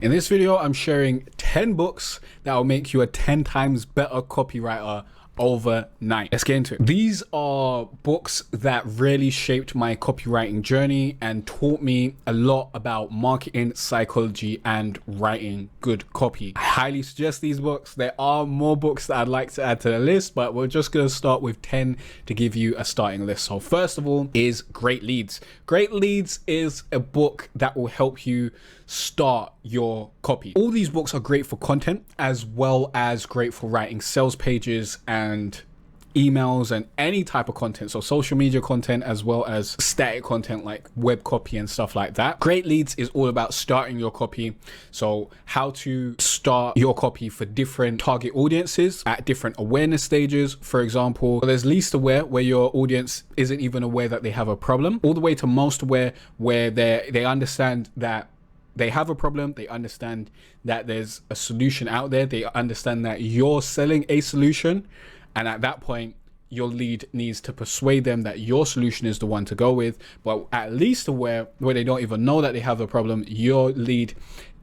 In this video, I'm sharing 10 books that will make you a 10 times better copywriter overnight. Let's get into it. These are books that really shaped my copywriting journey and taught me a lot about marketing, psychology, and writing good copy. I highly suggest these books. There are more books that I'd like to add to the list, but we're just going to start with 10 to give you a starting list. So first of all is Great Leads. Great Leads is a book that will help you start your copy. All these books are great for content as well as great for writing sales pages and emails and any type of content. So social media content as well as static content like web copy and stuff like that. Great Leads is all about starting your copy. So how to start your copy for different target audiences at different awareness stages. For example, there's least aware, where your audience isn't even aware that they have a problem, all the way to most aware, where they understand that they have a problem, they understand that there's a solution out there, they understand that you're selling a solution, and at that point your lead needs to persuade them that your solution is the one to go with. But at least aware, where they don't even know that they have a problem, your lead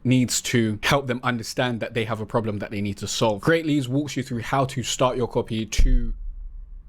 needs to help them understand that they have a problem that they need to solve. Great Leads walks you through how to start your copy to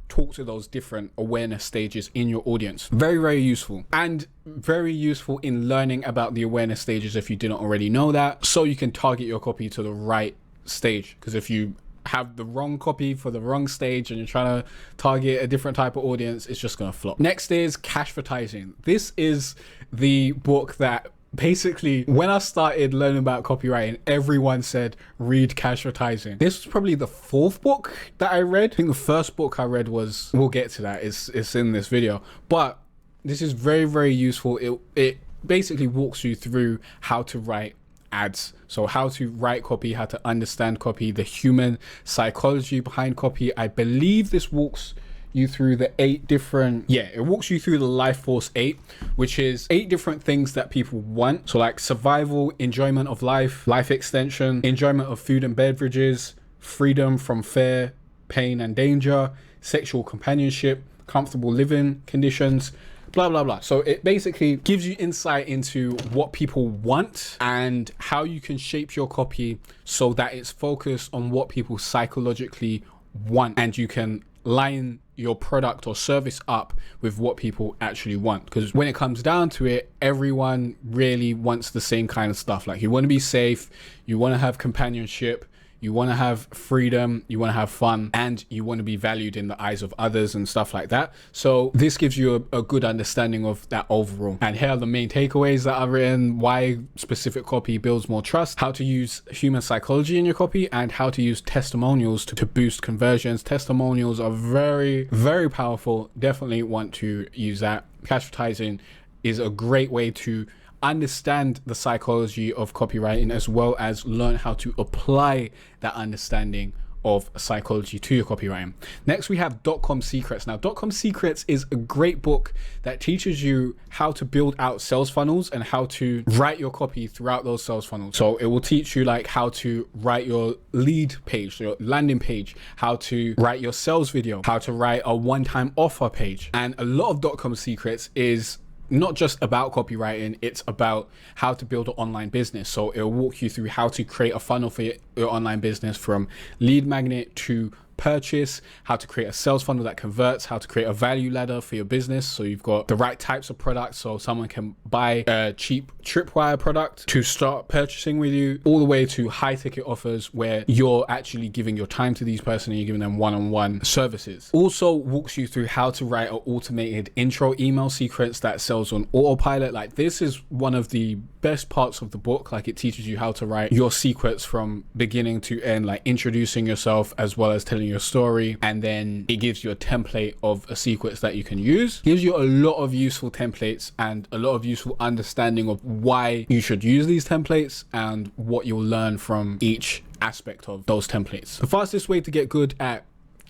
talk to those different awareness stages in your audience. Very, very useful, and very useful in learning about the awareness stages if you didn't already know that, so you can target your copy to the right stage. Because if you have the wrong copy for the wrong stage and you're trying to target a different type of audience, it's just gonna flop. Next is Cashvertising. This is the book that basically, when I started learning about copywriting, everyone said read Cashvertising. This was probably the fourth book that I read. I think the first book I read was, we'll get to that, it's in this video, but this is very, very useful. It basically walks you through how to write ads. So how to write copy, how to understand copy, the human psychology behind copy. I believe this walks you through the it walks you through the Life Force 8, which is 8 different things that people want. So like survival, enjoyment of life, life extension, enjoyment of food and beverages, freedom from fear, pain and danger, sexual companionship, comfortable living conditions, blah blah blah. So it basically gives you insight into what people want and how you can shape your copy so that it's focused on what people psychologically want, and you can line your product or service up with what people actually want. Because when it comes down to it, everyone really wants the same kind of stuff. Like, you want to be safe, you want to have companionship, you want to have freedom, you want to have fun, and you want to be valued in the eyes of others and stuff like that. So this gives you a good understanding of that overall. And here are the main takeaways that I've written: why specific copy builds more trust, how to use human psychology in your copy, and how to use testimonials to boost conversions. Testimonials are very, very powerful. Definitely want to use that. Cashvertising is a great way to understand the psychology of copywriting, as well as learn how to apply that understanding of psychology to your copywriting. Next, we have .com Secrets. Now, .com Secrets is a great book that teaches you how to build out sales funnels and how to write your copy throughout those sales funnels. So it will teach you like how to write your lead page, your landing page, how to write your sales video, how to write a one-time offer page. And a lot of .com Secrets is not just about copywriting, it's about how to build an online business. So it'll walk you through how to create a funnel for your online business, from lead magnet to purchase, how to create a sales funnel that converts, how to create a value ladder for your business so you've got the right types of products, so someone can buy a cheap tripwire product to start purchasing with you, all the way to high ticket offers where you're actually giving your time to these person and you're giving them one-on-one services. Also walks you through how to write an automated intro email sequence that sells on autopilot. Like, this is one of the best parts of the book. Like, it teaches you how to write your sequence from beginning to end, like introducing yourself as well as telling your story, and then it gives you a template of a sequence that you can use. Gives you a lot of useful templates and a lot of useful understanding of why you should use these templates and what you'll learn from each aspect of those templates. The fastest way to get good at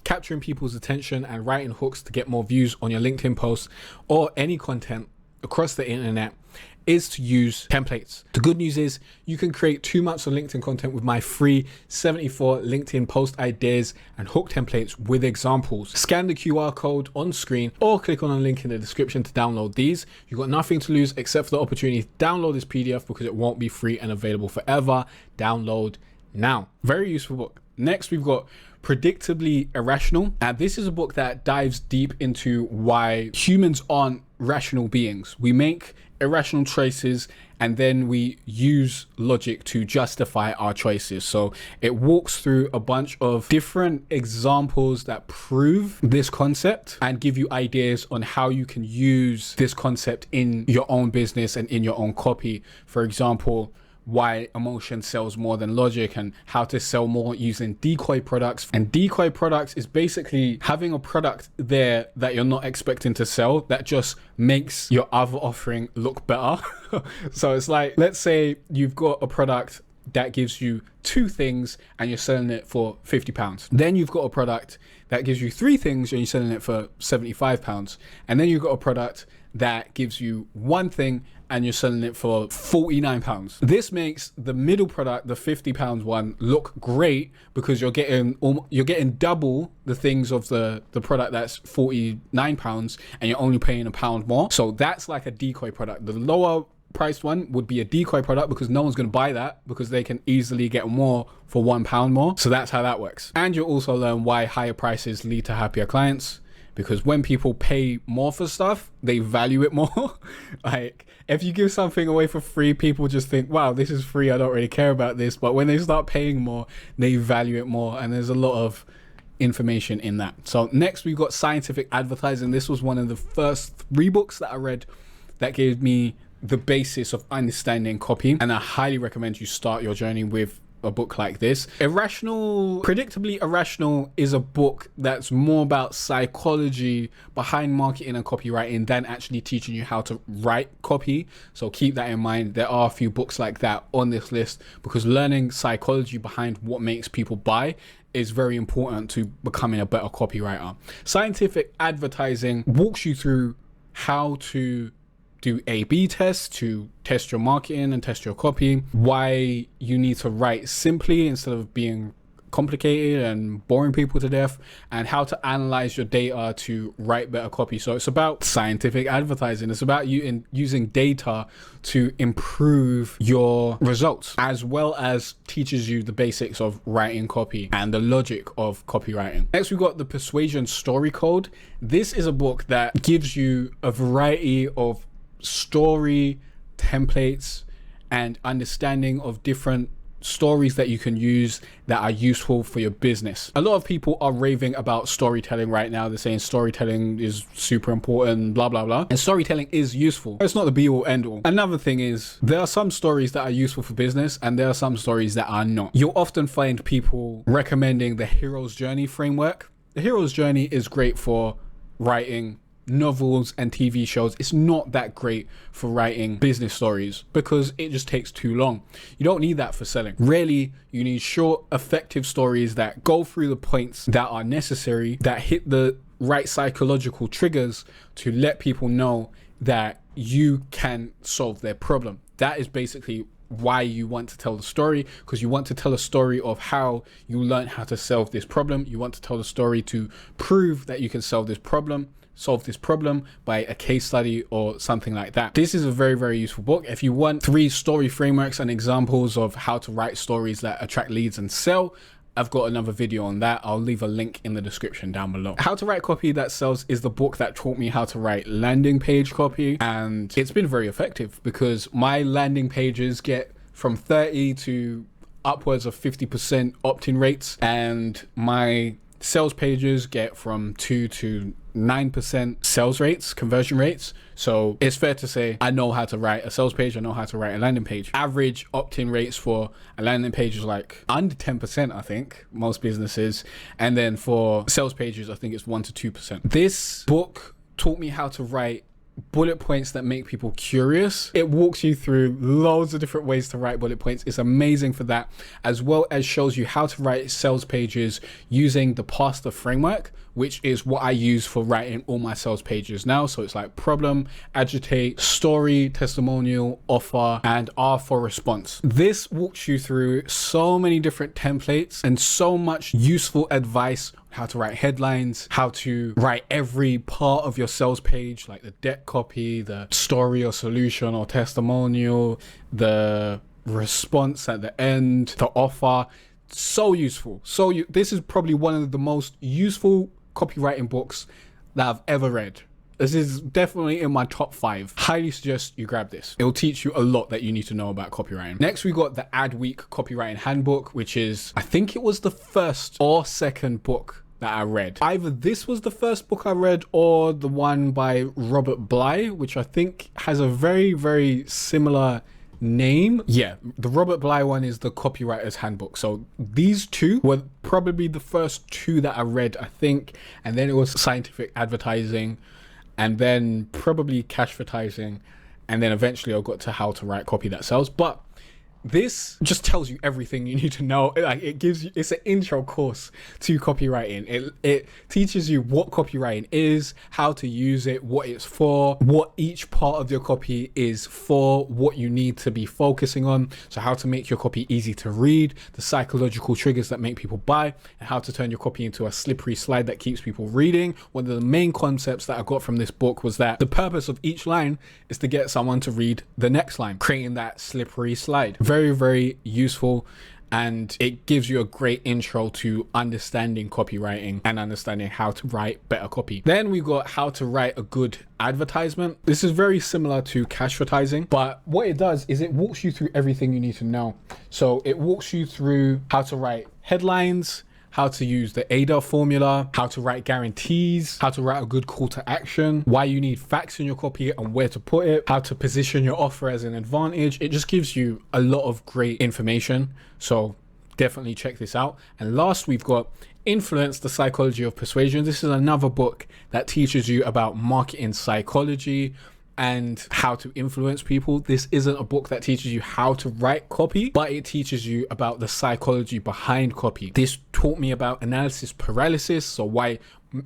capturing people's attention and writing hooks to get more views on your LinkedIn posts or any content across the internet is to use templates. The good news is you can create 2 months of LinkedIn content with my free 74 LinkedIn post ideas and hook templates with examples. Scan the QR code on screen or click on a link in the description to download these. You've got nothing to lose except for the opportunity to download this PDF because it won't be free and available forever. Download now. Very useful book. Next, we've got Predictably Irrational. And this is a book that dives deep into why humans aren't rational beings. We make irrational choices and then we use logic to justify our choices. So it walks through a bunch of different examples that prove this concept and give you ideas on how you can use this concept in your own business and in your own copy. For example, why emotion sells more than logic and how to sell more using decoy products. And decoy products is basically having a product there that you're not expecting to sell that just makes your other offering look better. So it's like, let's say you've got a product that gives you 2 things and you're selling it for £50. Then you've got a product that gives you 3 things and you're selling it for £75. And then you've got a product that gives you 1 thing and you're selling it for £49. This makes the middle product, the £50 one, look great because you're getting double the things of the product that's £49 and you're only paying £1 more. So that's like a decoy product. The lower priced one would be a decoy product because no one's going to buy that because they can easily get more for £1 more. So that's how that works. And you'll also learn why higher prices lead to happier clients. Because when people pay more for stuff, they value it more. Like, if you give something away for free, people just think, wow, this is free, I don't really care about this. But when they start paying more, they value it more. And there's a lot of information in that. So next, we've got Scientific Advertising. This was one of the first 3 books that I read that gave me the basis of understanding copy. And I highly recommend you start your journey with a book like this. Predictably Irrational is a book that's more about psychology behind marketing and copywriting than actually teaching you how to write copy. So keep that in mind. There are a few books like that on this list because learning psychology behind what makes people buy is very important to becoming a better copywriter. Scientific Advertising walks you through how to do A/B tests to test your marketing and test your copy, why you need to write simply instead of being complicated and boring people to death, and how to analyze your data to write better copy. So it's about scientific advertising. It's about you using data to improve your results, as well as teaches you the basics of writing copy and the logic of copywriting. Next, we've got the Persuasion Story Code. This is a book that gives you a variety of story templates and understanding of different stories that you can use that are useful for your business. A lot of people are raving about storytelling right now. They're saying storytelling is super important, blah, blah, blah. And storytelling is useful. It's not the be all end all. Another thing is there are some stories that are useful for business and there are some stories that are not. You'll often find people recommending the hero's journey framework. The hero's journey is great for writing novels and TV shows. It's not that great for writing business stories because it just takes too long. You don't need that for selling. Really, you need short, effective stories that go through the points that are necessary, that hit the right psychological triggers to let people know that you can solve their problem. That is basically why you want to tell the story, because you want to tell a story of how you learned how to solve this problem. You want to tell the story to prove that you can solve this problem by a case study or something like that. This is a very, very useful book. If you want 3 story frameworks and examples of how to write stories that attract leads and sell, I've got another video on that. I'll leave a link in the description down below. How to Write Copy That Sells is the book that taught me how to write landing page copy. And it's been very effective because my landing pages get from 30 to upwards of 50% opt-in rates. And my sales pages get from 2 to 9% sales rates, conversion rates. So it's fair to say I know how to write a sales page, I know how to write a landing page. Average opt-in rates for a landing page is like under 10%, I think, most businesses. And then for sales pages, I think it's 1 to 2%. This book taught me how to write bullet points that make people curious. It walks you through loads of different ways to write bullet points. It's amazing for that, as well as shows you how to write sales pages using the Pastor framework, which is what I use for writing all my sales pages now. So it's like problem, agitate, story, testimonial, offer, and R for response. This walks you through so many different templates and so much useful advice: how to write headlines, how to write every part of your sales page, like the deck copy, the story or solution or testimonial, the response at the end, the offer. So useful. This is probably one of the most useful copywriting books that I've ever read. This is definitely in my top 5. Highly suggest you grab this. It will teach you a lot that you need to know about copywriting. Next, we got the Adweek Copywriting Handbook, which is, I think it was the first or second book that I read. Either this was the first book I read or the one by Robert Bly, which I think has a very, very similar name. Yeah, the Robert Bly one is the Copywriter's Handbook. So these two were probably the first two that I read, I think. And then it was Scientific Advertising, and then probably Cashvertising, and then eventually I got to How to Write Copy That Sells. But this just tells you everything you need to know. Like, it gives you, it's an intro course to copywriting. It teaches you what copywriting is, how to use it, what it's for, what each part of your copy is for, what you need to be focusing on. So how to make your copy easy to read, the psychological triggers that make people buy, and how to turn your copy into a slippery slide that keeps people reading. One of the main concepts that I got from this book was that the purpose of each line is to get someone to read the next line, creating that slippery slide. Very, very useful, and it gives you a great intro to understanding copywriting and understanding how to write better copy. Then we got How to Write a Good Advertisement. This is very similar to Cashvertising, but what it does is it walks you through everything you need to know. So it walks you through how to write headlines, how to use the AIDA formula, how to write guarantees, how to write a good call to action, why you need facts in your copy and where to put it, how to position your offer as an advantage. It just gives you a lot of great information. So definitely check this out. And last, we've got Influence: The Psychology of Persuasion. This is another book that teaches you about marketing psychology and how to influence people. This isn't a book that teaches you how to write copy, but it teaches you about the psychology behind copy. This taught me about analysis paralysis, so why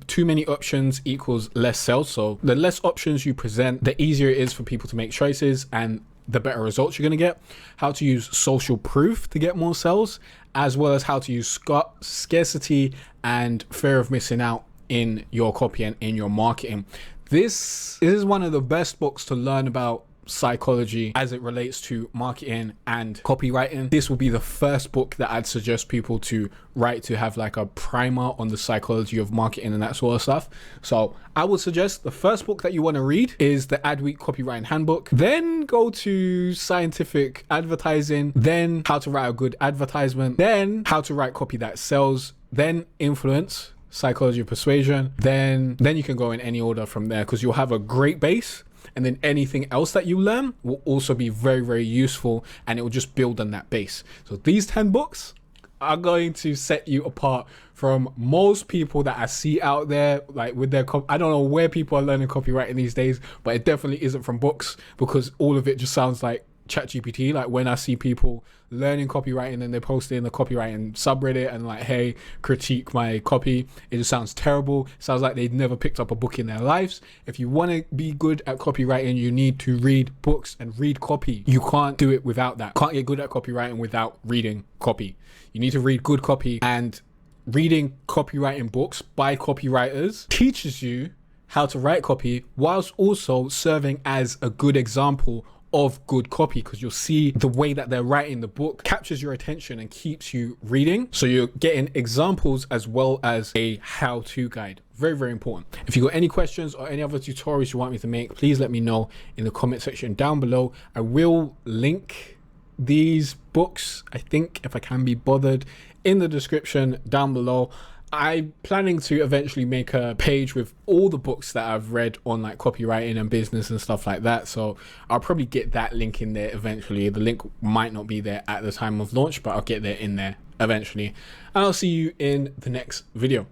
too many options equals less sales. So the less options you present, the easier it is for people to make choices and the better results you're going to get. How to use social proof to get more sales, as well as how to use scarcity and fear of missing out in your copy and in your marketing. This is one of the best books to learn about psychology as it relates to marketing and copywriting. This will be the first book that I'd suggest people to write, to have like a primer on the psychology of marketing and that sort of stuff. So I would suggest the first book that you want to read is the Adweek Copywriting Handbook. Then go to Scientific Advertising, then How to Write a Good Advertisement, then How to Write Copy That Sells, then Influence: Psychology of Persuasion. Then you can go in any order from there, because you'll have a great base, and then anything else that you learn will also be very, very useful, and it will just build on that base. So these 10 books are going to set you apart from most people that I see out there, like with their I don't know where people are learning copywriting these days, but it definitely isn't from books, because all of it just sounds like ChatGPT. Like when I see people learning copywriting and they post it in the copywriting subreddit and like, hey, critique my copy, it just sounds terrible. It sounds like they've never picked up a book in their lives. If you want to be good at copywriting, you need to read books and read copy. You can't do it without that. Can't get good at copywriting without reading copy. You need to read good copy, and reading copywriting books by copywriters teaches you how to write copy, whilst also serving as a good example of good copy, because you'll see the way that they're writing the book captures your attention and keeps you reading. So you're getting examples as well as a how-to guide. Very, very important. If you got any questions or any other tutorials you want me to make, please let me know in the comment section down below. I will link these books, I think, if I can be bothered, in the description down below. I'm planning to eventually make a page with all the books that I've read on like copywriting and business and stuff like that. So I'll probably get that link in there eventually. The link might not be there at the time of launch, but I'll get there in there eventually. And I'll see you in the next video.